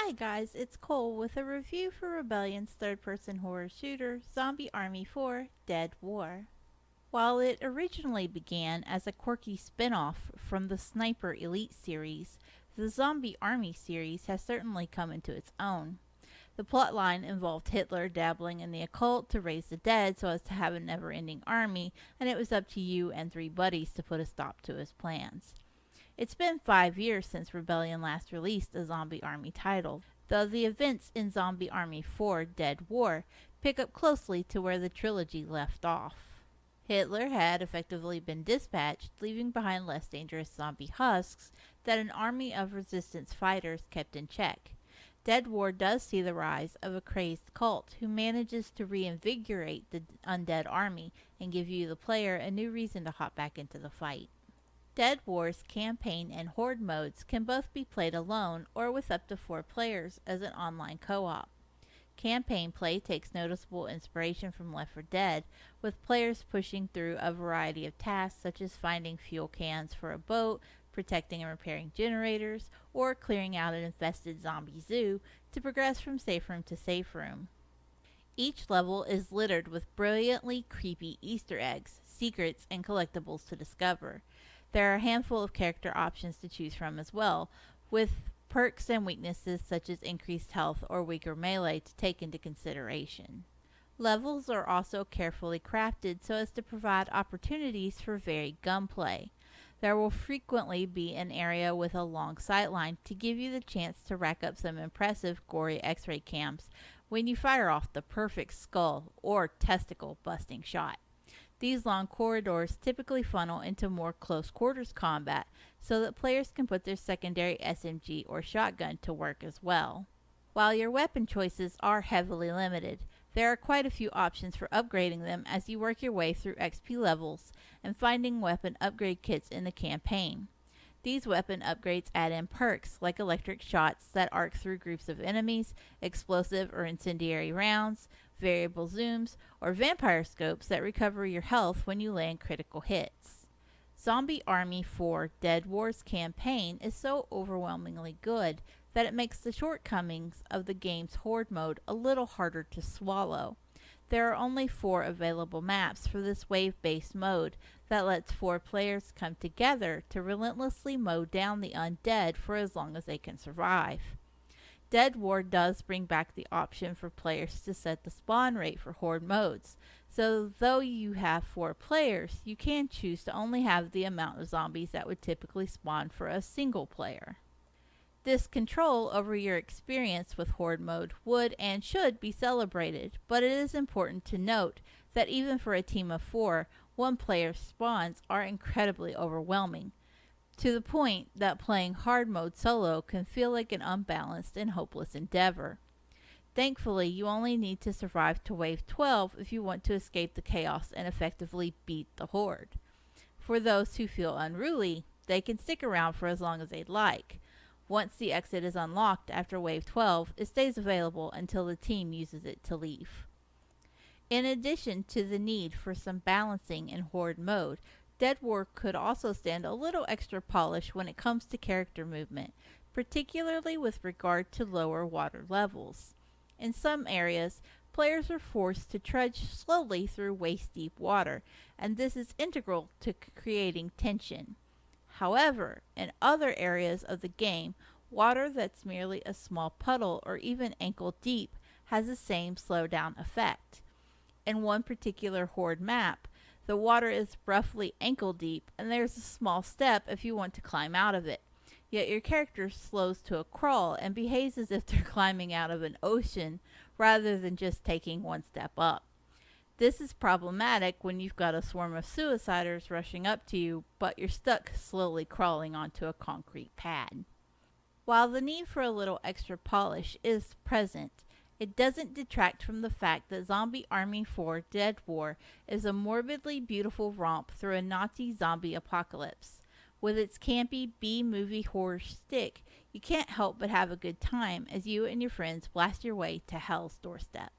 Hi guys, it's Cole with a review for Rebellion's third-person horror shooter, Zombie Army 4: Dead War. While it originally began as a quirky spin-off from the Sniper Elite series, the Zombie Army series has certainly come into its own. The plotline involved Hitler dabbling in the occult to raise the dead so as to have a never-ending army, and it was up to you and three buddies to put a stop to his plans. It's been 5 years since Rebellion last released a Zombie Army title, though the events in Zombie Army 4: Dead War pick up closely to where the trilogy left off. Hitler had effectively been dispatched, leaving behind less dangerous zombie husks that an army of resistance fighters kept in check. Dead War does see the rise of a crazed cult who manages to reinvigorate the undead army and give you, the player, a new reason to hop back into the fight. Dead War's campaign and Horde modes can both be played alone or with up to 4 players as an online co-op. Campaign play takes noticeable inspiration from Left 4 Dead, with players pushing through a variety of tasks such as finding fuel cans for a boat, protecting and repairing generators, or clearing out an infested zombie zoo to progress from safe room to safe room. Each level is littered with brilliantly creepy Easter eggs, secrets, and collectibles to discover. There are a handful of character options to choose from as well, with perks and weaknesses such as increased health or weaker melee to take into consideration. Levels are also carefully crafted so as to provide opportunities for varied gunplay. There will frequently be an area with a long sightline to give you the chance to rack up some impressive gory x-ray cams when you fire off the perfect skull or testicle busting shot. These long corridors typically funnel into more close quarters combat so that players can put their secondary SMG or shotgun to work as well. While your weapon choices are heavily limited, there are quite a few options for upgrading them as you work your way through XP levels and finding weapon upgrade kits in the campaign. These weapon upgrades add in perks like electric shots that arc through groups of enemies, explosive or incendiary rounds, variable zooms, or vampire scopes that recover your health when you land critical hits. Zombie Army 4: Dead War's campaign is so overwhelmingly good that it makes the shortcomings of the game's Horde Mode a little harder to swallow. There are only 4 available maps for this wave-based mode that lets 4 players come together to relentlessly mow down the undead for as long as they can survive. Dead War does bring back the option for players to set the spawn rate for Horde modes, so though you have 4 players, you can choose to only have the amount of zombies that would typically spawn for a single player. This control over your experience with Horde mode would and should be celebrated, but it is important to note that even for a team of 4, one player's spawns are incredibly overwhelming, to the point that playing hard mode solo can feel like an unbalanced and hopeless endeavor. Thankfully, you only need to survive to wave 12 if you want to escape the chaos and effectively beat the Horde. For those who feel unruly, they can stick around for as long as they'd like. Once the exit is unlocked after wave 12, it stays available until the team uses it to leave. In addition to the need for some balancing in Horde mode, Dead War could also stand a little extra polish when it comes to character movement, particularly with regard to lower water levels. In some areas, players are forced to trudge slowly through waist-deep water, and this is integral to creating tension. However, in other areas of the game, water that's merely a small puddle or even ankle deep has the same slowdown effect. In one particular Horde map, the water is roughly ankle deep and there's a small step if you want to climb out of it. Yet your character slows to a crawl and behaves as if they're climbing out of an ocean rather than just taking one step up. This is problematic when you've got a swarm of suiciders rushing up to you, but you're stuck slowly crawling onto a concrete pad. While the need for a little extra polish is present, it doesn't detract from the fact that Zombie Army 4: Dead War is a morbidly beautiful romp through a Nazi zombie apocalypse. With its campy B-movie horror stick, you can't help but have a good time as you and your friends blast your way to hell's doorstep.